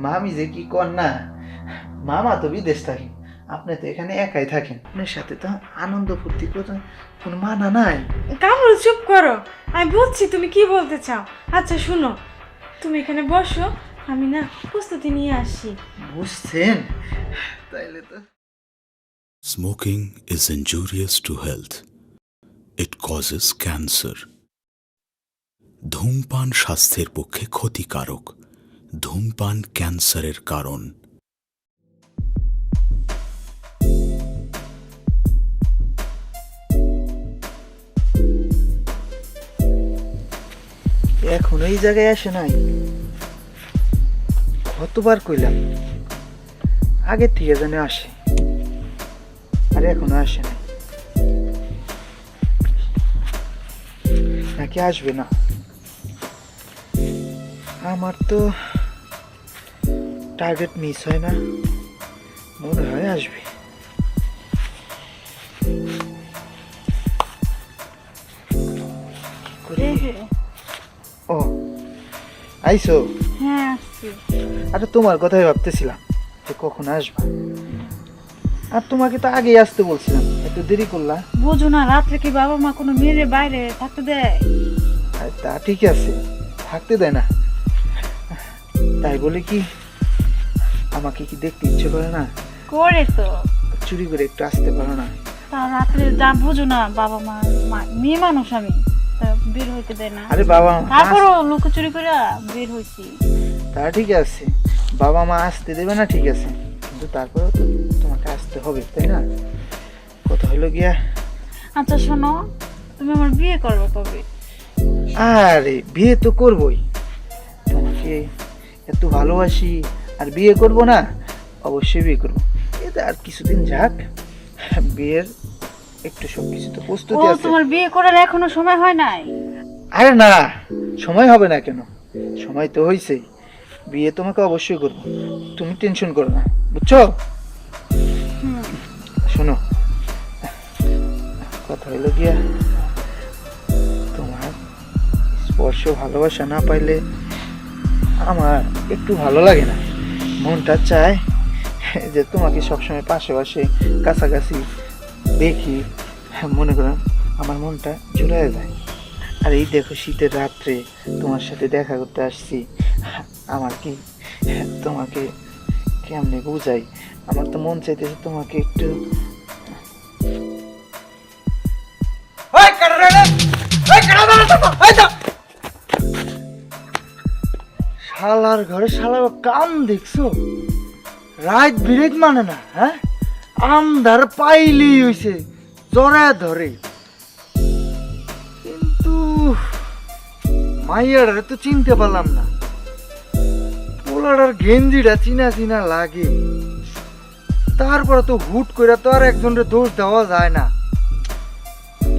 মামি যে কি কর না, মামা তো বিদেশ থাকে, আপনি তো এখানে একাই থাকেন, আপনার সাথে তো আনন্দ ফুর্তি করতে কোনো মানা নাই। কামরুল চুপ করো, আমি বুঝছি তুমি কি বলতে চাও। আচ্ছা শুনো, তুমি এখানে বসো, আমি না প্রস্তুতি নিয়ে আসি। বুঝছেন? তাইলে তো Smoking is injurious to health. It causes cancer. ধূমপান স্বাস্থ্যের পক্ষে ক্ষতিকারক। ধূমপান ক্যান্সারের কারণ। এখন এই জায়গায় আসে নাই, কতবার কইলাম আগের থেকে যেন আসে, আর এখনো আসে নাই, নাকি আসবে না? আমার তো টার্গেট মিস হয় না, মনে হয় আসবে। ও আইসো? হ্যাঁ আসছি। আরে তোমার কথাই ভাবতেছিলাম যে কখন আসবা, আর তোমাকে তো আগেই আসতে বলছিলাম, একটু দেরি করলা। বোঝো না, রাত্রে কি বাবা মা কোনো মেয়ের বাইরে থাকতে দেয়? আর তা ঠিক আছে, থাকতে দেয় না, তাই বলে কি আমাকে কি দেখতে ইচ্ছে করে না? করে তো, চুরি করে একটু আসতে পারো না? তা রাত্রে যা বোঝো না, বাবা মা মেয়ে মানুষ আমি, তা বের হইতে দেয় না। আরে বাবা তারপরও লুকোচুরি করে বের হইছি। তা ঠিক আছে, বাবা মা আসতে দেবে না ঠিক আছে, কিন্তু তারপরেও তো তোমাকে আসতে হবে, তাই না? কথা হলো গিয়া, আচ্ছা শোনো, তুমি আমার বিয়ে করবে কবে? আরে বিয়ে তো করবই, তোমাকে এত ভালোবাসি, আর বিয়ে করব না? অবশ্যই বিয়ে করবো, এতে আর কিছুদিন যাক, বিয়ের একটু সবকিছু তো ও প্রস্তুতি আছে। তোমার বিয়ে করার এখনো সময় হয় নাই? আরে না, সময় হবে না কেন, সময় তো হয়েছেই, বিয়ে তোমাকে অবশ্যই করবো, তুমি টেনশন করো না, বুঝছো? শোনো, কথা হলো গিয়া, তোমার স্পর্শ ভালোবাসা না পাইলে আমার একটু ভালো লাগে না, মনটা চায় যে তোমাকে সবসময় পাশে পাশে কাছাকাছি দেখি, মনে করেন আমার মনটা জুড়ায় যায়। আর এই দেখো শীতের রাত্রে তোমার সাথে দেখা করতে আসছি, আমার কি তোমাকে কেমনে বুঝাই, আমার তো মন চাইতেছে তোমাকে একটু। শালার ঘরে শালার কাম দেখছো, রাত বিরেক মানে না, হ্যাঁ আমদার পাইলি হইছে জরা ধরে, কিন্তু মাইয়াটারে তো চিনতে পারলাম না, পোলাটার গেঞ্জিটা চিনা চিনা লাগে, তারপরে তো হুট করে তো আর একজনের দোষ দেওয়া যায় না,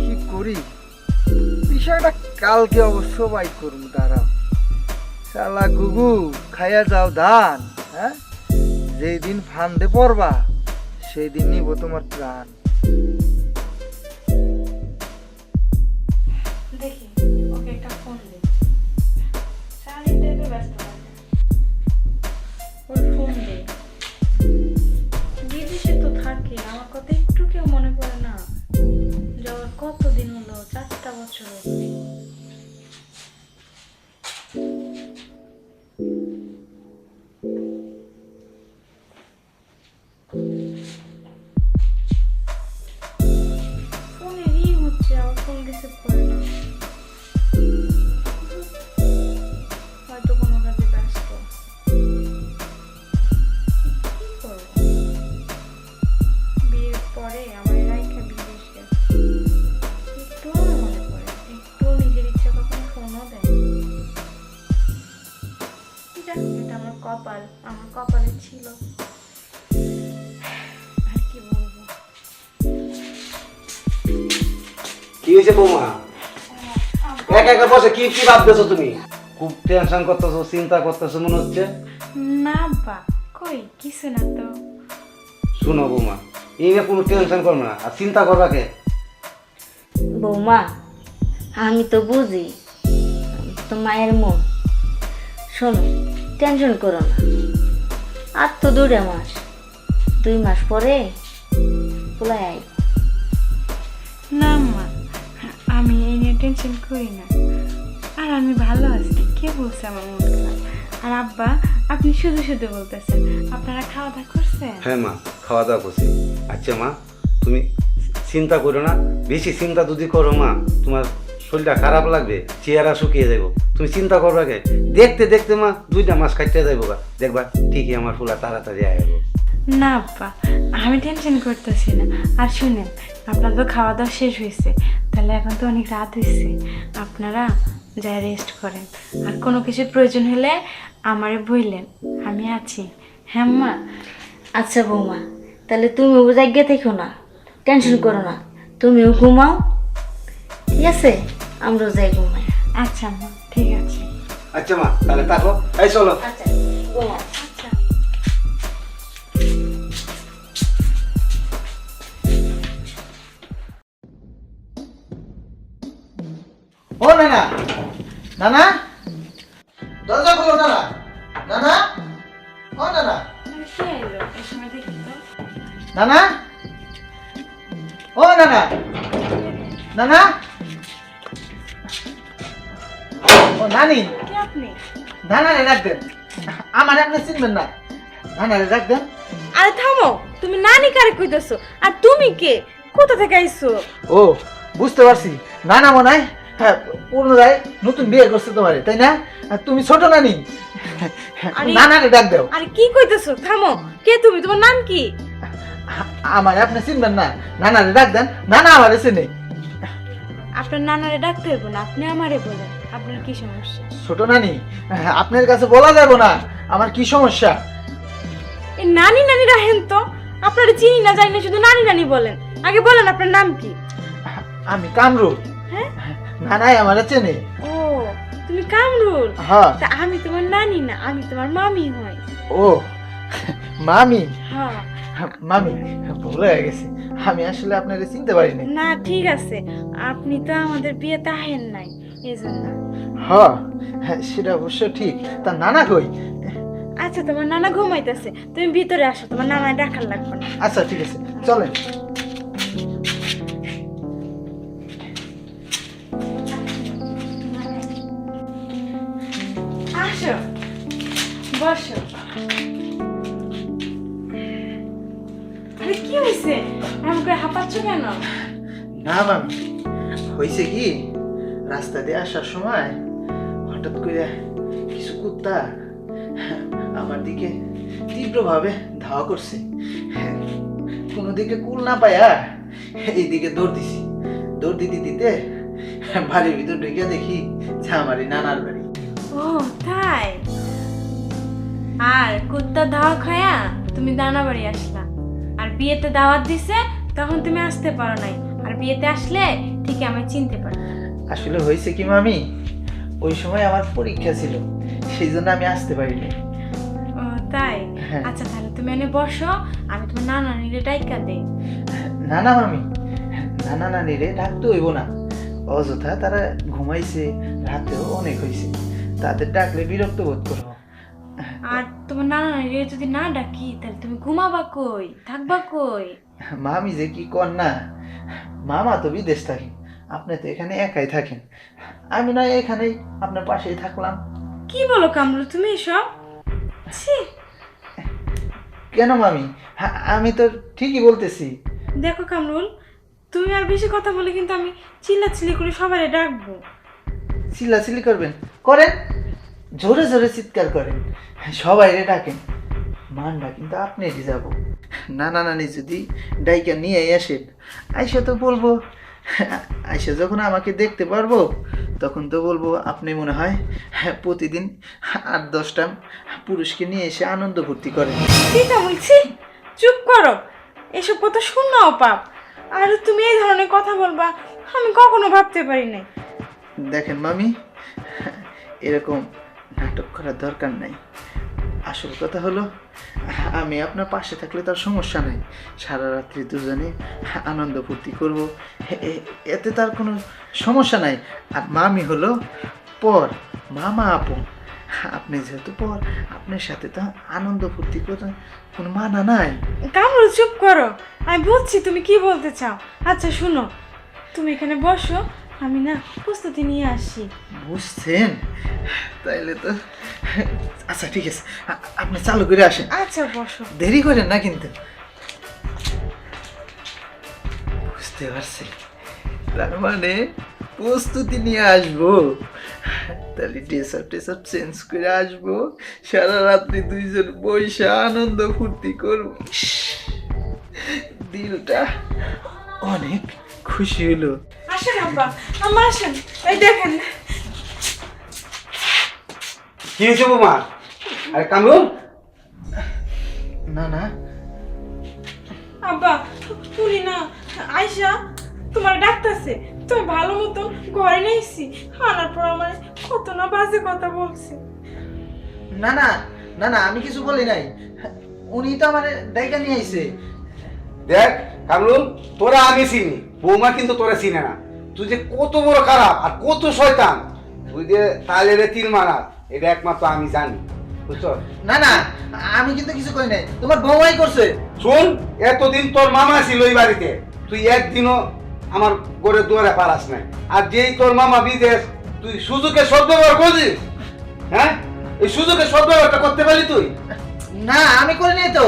কি করি বিষয়টা কালকে অবশ্য বাই করুন, দাঁড়াও। শালা গুগু খাইয়া যাও ধান, হ্যাঁ যেই দিন ফান্দে পড়বা সেই দিন নিব তোমার প্রাণ। দেখি ওকে একটা ফোন দে, সারাদিন তো ব্যস্ত থাকে, ওর ফোন দে। বিদেশে তো থাকে, আমার কথা একটু কেউ মনে পড়ে না? যাওয়ার কতদিন হলো, 4টা বছর হলো। ফোনে রিং হচ্ছে, আমার ফোন রিসিভ করে না, হয়তো কোনো কাজে ব্যস্ত। কি করবো, বিয়ের পরে আমার রাইখা বিদেশ গেছে, একটু মনে পড়ে, একটু নিজের ইচ্ছা কখনো ফোনও দেয়। যাক, এটা আমার কপাল, আমার কপালে ছিল, আর কি বলবো। কি হয়েছে বৌমা? একা একা বসে কি কি ভাবতেছো তুমি? খুব টেনশন করতেছো, চিন্তা করতেছো মনে হচ্ছে। না বা কই কিছু না তো। শুনো বৌমা, এই নিয়ে কোনো টেনশন করবে না, আর চিন্তা করবা কে? বৌমা আমি তো বুঝি তো মায়ের মন, শোনো টেনশন করো না, আর তো 2 মাস, 2 মাস পরে পোলাই আই। না মা, আমি এই নিয়ে টেনশন করি না। আর আমি ভালো আছি, কে বলছে আমার মন খারাপ? আর আব্বা, আপনি শুধু শুধু বলতেছেন। আপনারা খাওয়া দাওয়া করছেন? হ্যাঁ মা, খাওয়া দাওয়া করছি। আচ্ছা মা, তুমি চিন্তা করো না। বেশি চিন্তা যদি করো মা, তোমার শরীরটা খারাপ লাগবে, চেহারা শুকিয়ে যাবো। তুমি চিন্তা করবে কে? দেখতে দেখতে মা 2 মাস কাটতে যাইবো গা, দেখবা ঠিকই আমার ফুলা তাড়াতাড়ি আইবো। না আব্বা, আমি টেনশন করতেছি না। আর শুনেন, আপনার তো খাওয়া দাওয়া শেষ হয়েছে, তাহলে এখন তো অনেক রাত হয়েছে, আপনারা যাই রেস্ট করেন। আর কোনো কিছুর প্রয়োজন হলে আমারে বললেন, আমি আছি। হ্যাঁ মা। আচ্ছা বৌমা, তাহলে তুমিও জায়গা থেকো না, টেনশন করো না, তুমিও ঘুমাও, ঠিক আছে? আমরাও যাই ঘুমাই। আচ্ছা মা, ঠিক আছে। আচ্ছা মা, তাহলে থাকো, এই চলো। আচ্ছা ঘুমাও। আচ্ছা। ও নানা, নানা, দরজা খোলো নানা, নানা, ও নানা, কে এলো? এই সময় দেখি তো। নানা, ও নানা, নানা, ও নানি, কে আপনি? নানারে রাখবেন। আমার আপনি চিনবেন না, নানারে রাখবেন। আরে থামো, তুমি নানি কারে কইতেছো? আর তুমি কে? কোথা থেকে আইছো? ও বুঝতে পারছি, নানা মনে হয় হ্যাঁ পুনরায় নতুন বিয়ে করছে তোমারে, তাই না? আর তুমি ছোট নানি, আরে- নানারে ডাক দাও। আরে কি কইতেছো? থামো, কে তুমি? তোমার নাম কি? আমার আপনি চিনবেন না, নানারে ডাক দেন, নানা আমারে চেনে। আপনার নানারে ডাকতে হইব না, আপনি আমারে বলেন আপনার কি সমস্যা। ছোট নানি, আপনার কাছে বলা যাবে না আমার কি সমস্যা। এই নানি নানি রাহেন তো, আপনারা চিনি না জানি না, শুধু নানি নানি বলেন। আগে বলেন আপনার নাম কি? আমি কামরুল, হ্যাঁ? নানাই আমারে চেনে। ও, তুমি কামরুল? হ্যাঁ। তা আমি তোমার নানি না, আমি তোমার মামি হই। ও মামি, হ্যাঁ। মামি ভুল হয়ে গেছে, আমি আসলে আপনারে চিনতে পারিনি। না ঠিক আছে, আপনি তো আমাদের বিয়েতে আহেন নাই, এই জন্য। হ্যাঁ, সেটা অবশ্য ঠিক। তা নানা কই? আচ্ছা, তোমার নানা ঘুমাইতেছে, তুমি ভিতরে আসো, তোমার নানা ডাকার লাগবে না। আচ্ছা ঠিক আছে, চলেন। আসো, বসো। আরে কি হয়েছে? এমন করে হাঁপাচ্ছ কেন? না মামি, হয়েছে কি, রাস্তা দিয়ে আসার সময় হঠাৎ করে কিছু কুত্তা আমার দিকে তীব্রভাবে ধাওয়া করছে। কোনো দিকে কুল না পায়া এইদিকে দৌড় দিছি। দৌড় দিতে দিতে বাড়ির ভিতর ঢুকে দেখি যে আমারই নানার বাড়ি। ও তাই? আর কুত্তা ধাওয়া খায়া তুমি দানা বাড়ি আসলা, আর বিয়েতে দাওয়াত দিছে তখন তুমি আসতে পারো নাই, আর বিয়েতে আসলে ঠিকই আমায় চিনতে পারো। আসলে হয়েছে কি মামি, ওই সময় আমার পরীক্ষা ছিল, সেই জন্য আমি আসতে পারিনি। ও তাই? হ্যাঁ। আচ্ছা তাহলে তুমি এনে বসো, আমি তোমার নানা নিলে ডাইকা দেই। না না মামি, নানা নানিরে ডাকতে হইব না, অযথা তারা ঘুমাইছে, রাতেও অনেক হয়েছে, তাদের ডাকলে বিরক্ত বোধ করবো। আর তোমার নানা নিলে যদি না ডাকি তাহলে তুমি ঘুমাবা কই, থাকবা কই? মামি যে কি কর না, মামা তো বিদেশ থাকে, আপনি তো এখানে একাই থাকেন, আমি না এখানেই আপনার পাশেই থাকলাম। কি বলো কামরুল তুমি এসব? ছি! কেন মামি, আমি তো ঠিকই বলতেছি। দেখো কামরুল, তুমি আর বেশি কথা বলে কিন্তু আমি চিল্লাচিল্লি করে সবাই ডাকবো। চিল্লাচিল্লি করবেন, করেন, জোরে জোরে চিৎকার করেন, সবাই রে ডাকেন, মানটা কিন্তু আপনি যাব। নানা নানি যদি ডাইকা নিয়ে আসেন, আইসা তো বলবো, আইসা যখন আমাকে দেখতে পারবো তখন তো বলবো আপনি মনে হয় প্রতিদিন 8-10টা পুরুষকে নিয়ে এসে আনন্দ ফুর্তি করেন। কি কামরুল, ছি! চুপ করো, এসব কথা শুননাও পাপ। আর তুমি এই ধরনের কথা বলবা আমি কখনো ভাবতে পারি নাই। দেখেন মামি, এরকম নাটক করার দরকার নাই। আসল কথা হলো, আমি আপনার পাশে থাকলে তার সমস্যা নাই, সারা রাত্রি দুজনে আনন্দ ফুর্তি করবো, এতে তার কোনো সমস্যা নাই। আর মামি হলো পর, মামা আপন, আপনি যেহেতু পর আপনার সাথে তো আনন্দ ফুর্তি করে কোনো মানা নাই। কামরুল চুপ করো, আমি বুঝছি তুমি কি বলতে চাও। আচ্ছা শুনো, তুমি এখানে বসো, আমি না প্রস্তুতি নিয়ে আসি। বুঝছেন? তাইলে তো আচ্ছা ঠিক আছে, আপনি চালু করে আসেন। আচ্ছা বসো। দেরি করেন না কিন্তু। বুঝতে পারছি, তার মানে প্রস্তুতি নিয়ে আসবো, তাহলে ড্রেস আপ চেঞ্জ করে আসবো, সারা রাত্রি দুইজন বৈশা আনন্দ ফুর্তি করবো। দিলটা অনেক খুশি হলো। আসেন আব্বা, আম্মা আসেন, এই দেখেন। কি হয়েছে বৌমা? আরে কামরুল, না না, আব্বা উনি না আয়শা তোমার ডাকতেছে, তুমি ভালো মতন ঘরে নিয়েছি, আনার পর আমার কত না বাজে কথা বলছে। না না, না না, আমি কিছু বলি নাই, উনি তো আমার ডাইকা নিয়ে আইছে। দেখ কামরুল, তোরা আমি চিনি, বৌমা কিন্তু তোরা চিনে না। তুই যে কত বড় খারাপ আর কত শয়তান, তুই যে তালের তিল মারা, এটা একমাত্র আমি জানি, বুঝছো? না না, আমি কিন্তু কিছু করি নাই, তোমার বউমাই করছে। শোন, এতদিন তোর মামা ছিল এই বাড়িতে, তুই একদিনও আমার ঘরের দুয়ারে পারাস নাই। আর যেই তোর মামা বিদেশ, তুই সুযোগের সদ্ব্যবহার করছিস। হ্যাঁ, এই সুযোগের সদ্ব্যবহারটা করতে পারলি তুই? না আমি করি নাই তো,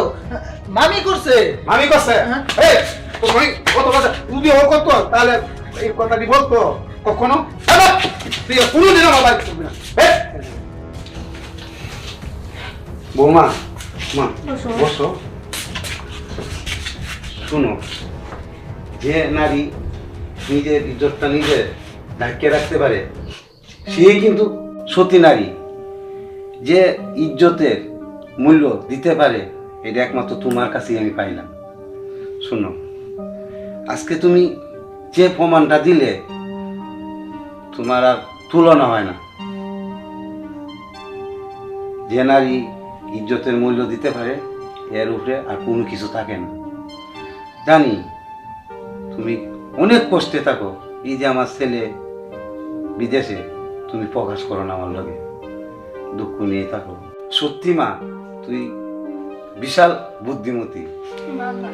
মামি করছে। মামি করছে? হ্যাঁ। এই তোর মামি কত কথা যদি ও করতো তাহলে এই কথাটি বলতো কখনো? তুই কোনোদিন আমার বাড়ি করবি না। বৌমা, মা বসো। শুনো, যে নারী নিজের ইজ্জতটা নিজে ঢাকিয়ে রাখতে পারে, সেই কিন্তু সতী নারী। যে ইজ্জতের মূল্য দিতে পারে, এটা একমাত্র তোমার কাছেই আমি পাইলাম। শোনো, আজকে তুমি যে প্রমাণটা দিলে, তোমার আর তুলনা হয় না। যে নারী ইজ্জতের মূল্য দিতে পারে, এর উপরে আর কোনো কিছু থাকে না। জানি তুমি অনেক কষ্টে থাকো, এই যে আমার ছেলে বিদেশে, তুমি প্রকাশ করো না আমার লগে, দুঃখ নিয়ে থাকো। সত্যি মা, তুই বিশাল বুদ্ধিমতী। বাবা